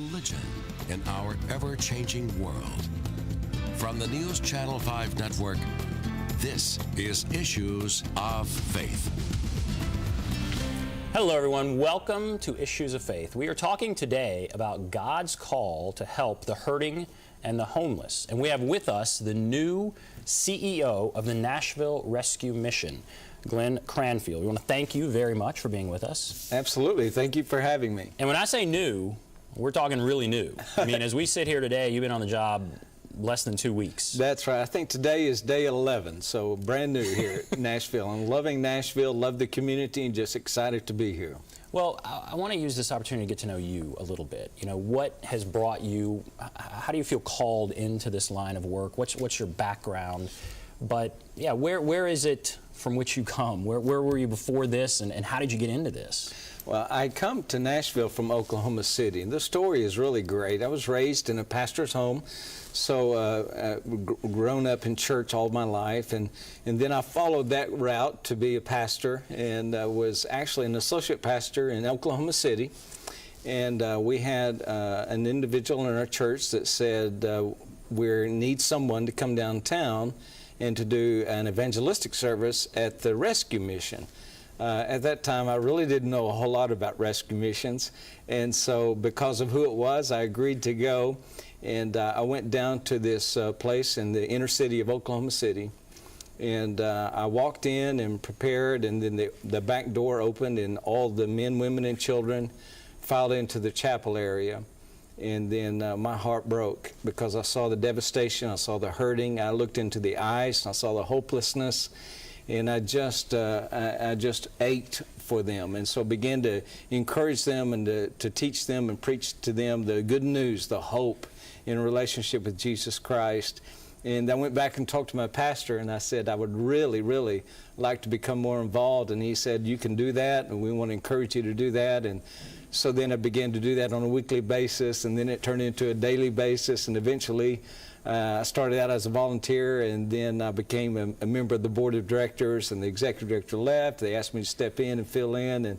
Religion in our ever-changing world. From the News Channel 5 network, this is Issues of Faith. Hello everyone, welcome to Issues of Faith. We are talking today about God's call to help the hurting and the homeless. And we have with us the new CEO of the Nashville Rescue Mission, Glenn Cranfield. We want to thank you very much for being with us. Absolutely. Thank you for having me. And when I say new, we're talking really new. I mean, as we sit here today, you've been on the job less than 2 weeks. That's right. I think today is day 11, so brand new here at Nashville. I'm loving Nashville, love the community, and just excited to be here. Well, I want to use this opportunity to get to know you a little bit. You know, what has brought you, how do you feel called into this line of work? What's your background? But yeah, where is it from which you come? Where were you before this, and how did you get into this? Well, I come to Nashville from Oklahoma City, and the story is really great. I was raised in a pastor's home, so grown up in church all my life, and then I followed that route to be a pastor, and was actually an associate pastor in Oklahoma City. And we had an individual in our church that said, we need someone to come downtown and to do an evangelistic service at the rescue mission. At that time, I really didn't know a whole lot about rescue missions, and so because of who it was, I agreed to go, and I went down to this place in the inner city of Oklahoma City, and I walked in and prepared, and then the back door opened, and all the men, women, and children filed into the chapel area. And then my heart broke because I saw the devastation, I saw the hurting, I looked into the eyes, I saw the hopelessness, and I just ached for them. And so began to encourage them and to teach them and preach to them the good news, the hope in a relationship with Jesus Christ. And I went back and talked to my pastor, and I said I would really, really like to become more involved. And he said, you can do that, and we want to encourage you to do that. And so then I began to do that on a weekly basis, and then it turned into a daily basis, and eventually I started out as a volunteer, and then I became a member of the board of directors, and the executive director left. They asked me to step in and fill in,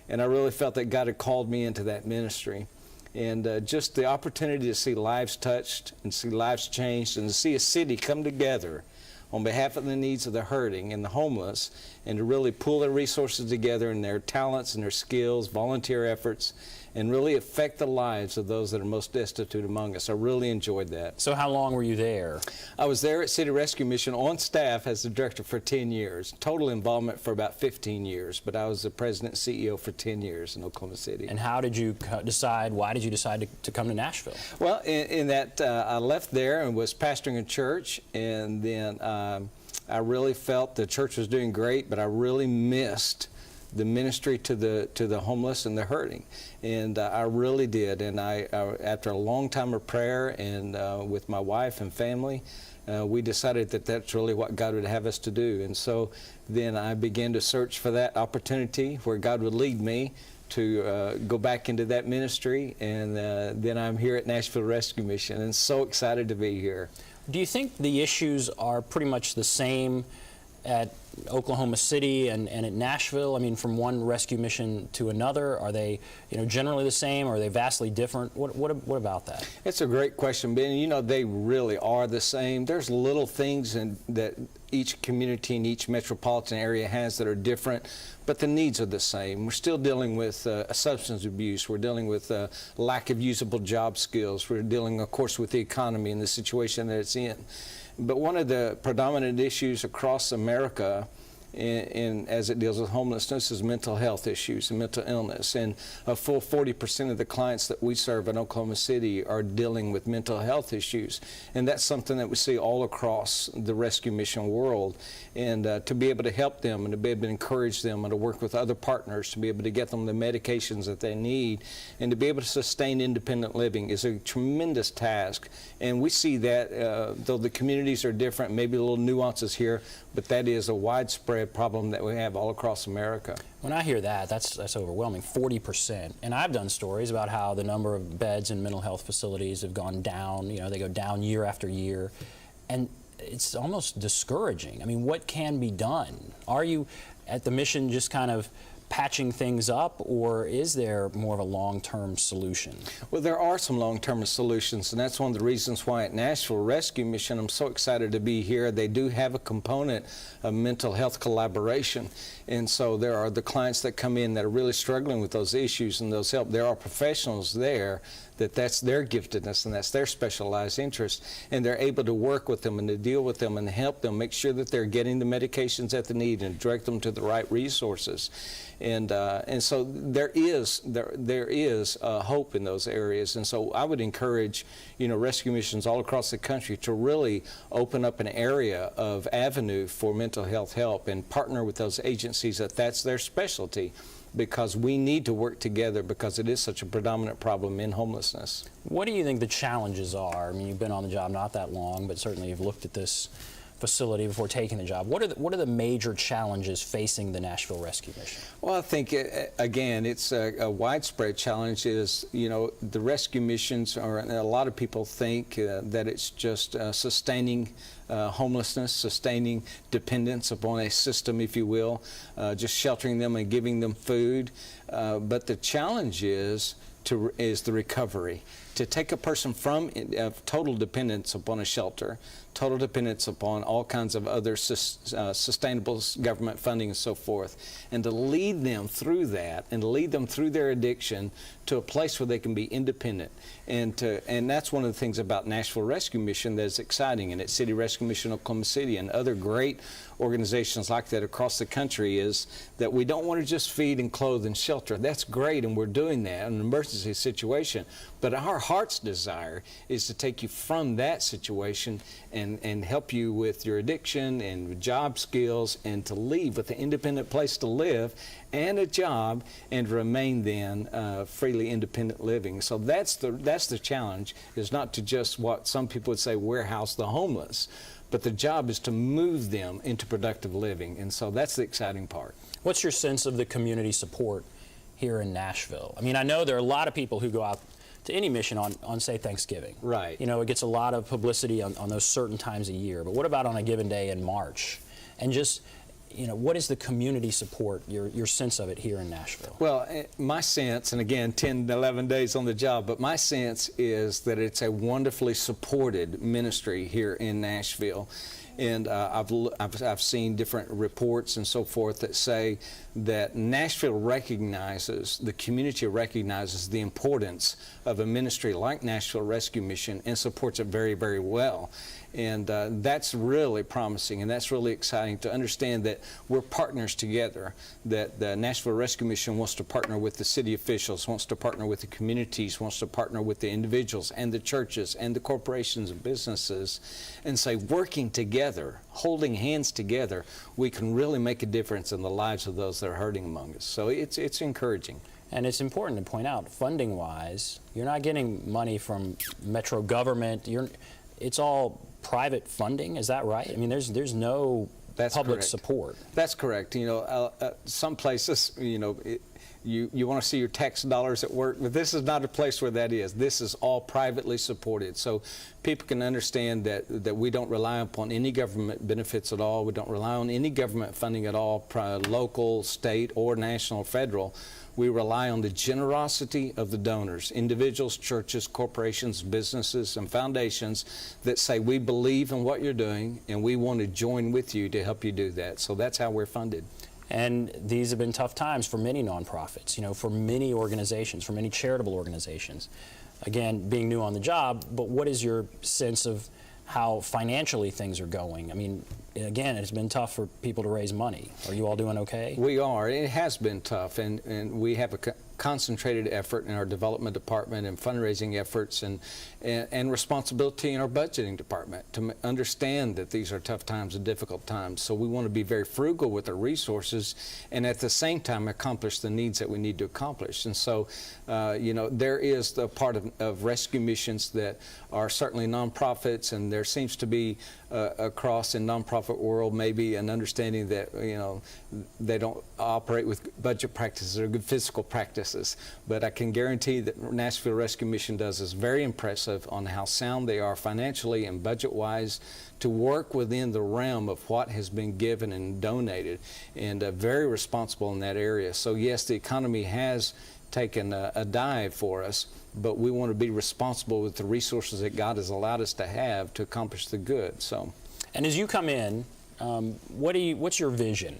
and I really felt that God had called me into that ministry. And just the opportunity to see lives touched and see lives changed and to see a city come together on behalf of the needs of the hurting and the homeless, and to really pull their resources together and their talents and their skills, volunteer efforts, and really affect the lives of those that are most destitute among us. I really enjoyed that. So how long were you there? I was there at City Rescue Mission on staff as the director for 10 years. Total involvement for about 15 years, but I was the president and CEO for 10 years in Oklahoma City. And how did you decide, why did you decide to come to Nashville? Well, in that I left there and was pastoring a church, and then I really felt the church was doing great, but I really missed the ministry to the homeless and the hurting, and I really did. And I after a long time of prayer and with my wife and family, we decided that that's really what God would have us to do. And so then I began to search for that opportunity where God would lead me to go back into that ministry, and then I'm here at Nashville Rescue Mission, and so excited to be here. Do you think the issues are pretty much the same at Oklahoma City and at Nashville? I mean, from one rescue mission to another, are they, generally the same, or are they vastly different? What about that? It's a great question, Ben. They really are the same. There's little things that each community and each metropolitan area has that are different, but the needs are the same. We're still dealing with substance abuse. We're dealing with lack of usable job skills. We're dealing, of course, with the economy and the situation that it's in. But one of the predominant issues across America as it deals with homelessness is mental health issues and mental illness. And a full 40% of the clients that we serve in Oklahoma City are dealing with mental health issues. And that's something that we see all across the rescue mission world. And to be able to help them and to be able to encourage them and to work with other partners to be able to get them the medications that they need and to be able to sustain independent living is a tremendous task. And we see that, though the communities are different, maybe little nuances here, but that is a widespread problem that we have all across America. When I hear that, that's overwhelming, 40%. And I've done stories about how the number of beds in mental health facilities have gone down. They go down year after year. And it's almost discouraging. I mean, what can be done? Are you at the mission just kind of patching things up, or is there more of a long-term solution? Well, there are some long-term solutions, and that's one of the reasons why at Nashville Rescue Mission I'm so excited to be here. They do have a component of mental health collaboration, and so there are the clients that come in that are really struggling with those issues and those help. There are professionals there that's their giftedness and that's their specialized interest, and they're able to work with them and to deal with them and help them make sure that they're getting the medications that they need and direct them to the right resources. And so there is hope in those areas, and so I would encourage rescue missions all across the country to really open up an area of avenue for mental health help and partner with those agencies that's their specialty, because we need to work together because it is such a predominant problem in homelessness. What do you think the challenges are? I mean, you've been on the job not that long, but certainly you've looked at this facility before taking the job. What are the major challenges facing the Nashville Rescue Mission? Well, I think, again, it's a widespread challenge. The rescue missions are, and a lot of people think that it's just sustaining homelessness, sustaining dependence upon a system, if you will, just sheltering them and giving them food. But the challenge is the recovery. To take a person from total dependence upon a shelter, total dependence upon all kinds of other sustainable government funding and so forth, and to lead them through that and lead them through their addiction to a place where they can be independent. And that's one of the things about Nashville Rescue Mission that's exciting, and at City Rescue Mission Oklahoma City and other great organizations like that across the country, is that we don't want to just feed and clothe and shelter. That's great, and we're doing that in an emergency situation. But our heart's desire is to take you from that situation and help you with your addiction and job skills, and to leave with an independent place to live and a job, and remain then freely independent living. So that's the challenge, is not to just what some people would say warehouse the homeless, but the job is to move them into productive living. And so that's the exciting part. What's your sense of the community support here in Nashville? I mean, I know there are a lot of people who go out to any mission on say, Thanksgiving. Right. It gets a lot of publicity on those certain times a year. But what about on a given day in March? And just, what is the community support, your sense of it here in Nashville? Well, my sense, and again, 10, 11 days on the job, but my sense is that it's a wonderfully supported ministry here in Nashville. And I've seen different reports and so forth that say that Nashville recognizes, the community recognizes the importance of a ministry like Nashville Rescue Mission and supports it very, very well. And that's really promising, and that's really exciting to understand that we're partners together, that the Nashville Rescue Mission wants to partner with the city officials, wants to partner with the communities, wants to partner with the individuals and the churches and the corporations and businesses, and say, working together, holding hands together, we can really make a difference in the lives of those that are hurting among us. So it's encouraging. And it's important to point out, funding-wise, you're not getting money from metro government. It's all private funding, is that right? I mean, there's no public support. That's correct. Some places, you want to see your tax dollars at work, but this is not a place where that is. This is all privately supported. So people can understand that we don't rely upon any government benefits at all. We don't rely on any government funding at all, local, state, or national, federal. We rely on the generosity of the donors, individuals, churches, corporations, businesses, and foundations that say, we believe in what you're doing and we want to join with you to help you do that. So that's how we're funded. And these have been tough times for many nonprofits, for many organizations, for many charitable organizations. Again, being new on the job, but what is your sense of how financially things are going? I mean, again, it's been tough for people to raise money. Are you all doing okay? We are. It has been tough, and we have a concentrated effort in our development department and fundraising efforts and responsibility in our budgeting department to understand that these are tough times and difficult times. So we want to be very frugal with our resources and at the same time accomplish the needs that we need to accomplish. And so, there is the part of rescue missions that are certainly nonprofits, and there seems to be across in nonprofit world maybe an understanding that they don't operate with budget practices or good fiscal practice. successes. But I can guarantee that Nashville Rescue Mission does is very impressive on how sound they are financially and budget-wise to work within the realm of what has been given and donated, and very responsible in that area. So yes, the economy has taken a dive for us, but we want to be responsible with the resources that God has allowed us to have to accomplish the good. So, and as you come in, what's your vision?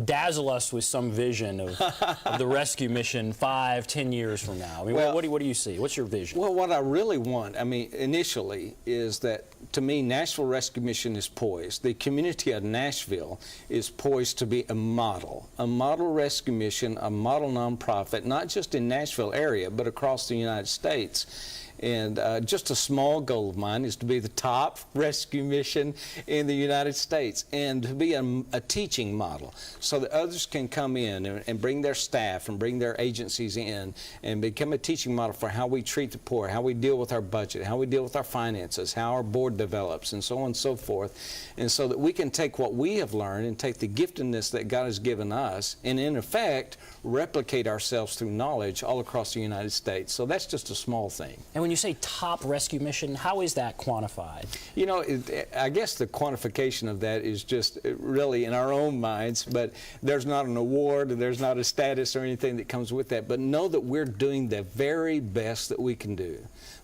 Dazzle us with some vision of the rescue mission 5, 10 years from now. I mean, well, what do you see? What's your vision? Well, what I really want, I mean, initially, is that, to me, Nashville Rescue Mission is poised. The community of Nashville is poised to be a model rescue mission, a model nonprofit, not just in Nashville area, but across the United States. And just a small goal of mine is to be the top rescue mission in the United States, and to be a teaching model so that others can come in and bring their staff and bring their agencies in and become a teaching model for how we treat the poor, how we deal with our budget, how we deal with our finances, how our board develops, and so on and so forth. And so that we can take what we have learned and take the giftedness that God has given us and, in effect, replicate ourselves through knowledge all across the United States. So that's just a small thing. And when you say top rescue mission, how is that quantified? You know, I guess the quantification of that is just really in our own minds, but there's not an award, there's not a status or anything that comes with that. But know that we're doing the very best that we can do.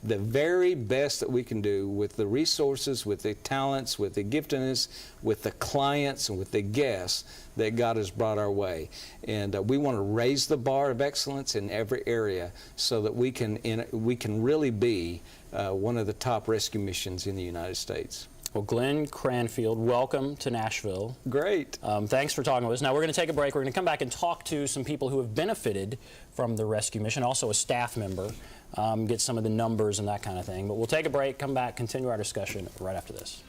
The very best that we can do with the resources, with the talents, with the giftedness, with the clients, and with the guests that God has brought our way. And we want to raise the bar of excellence in every area so that we can really be one of the top rescue missions in the United States. Well, Glenn Cranfield, welcome to Nashville. Great. Thanks for talking with us. Now, we're going to take a break. We're going to come back and talk to some people who have benefited from the rescue mission, also a staff member, get some of the numbers and that kind of thing. But we'll take a break, come back, continue our discussion right after this.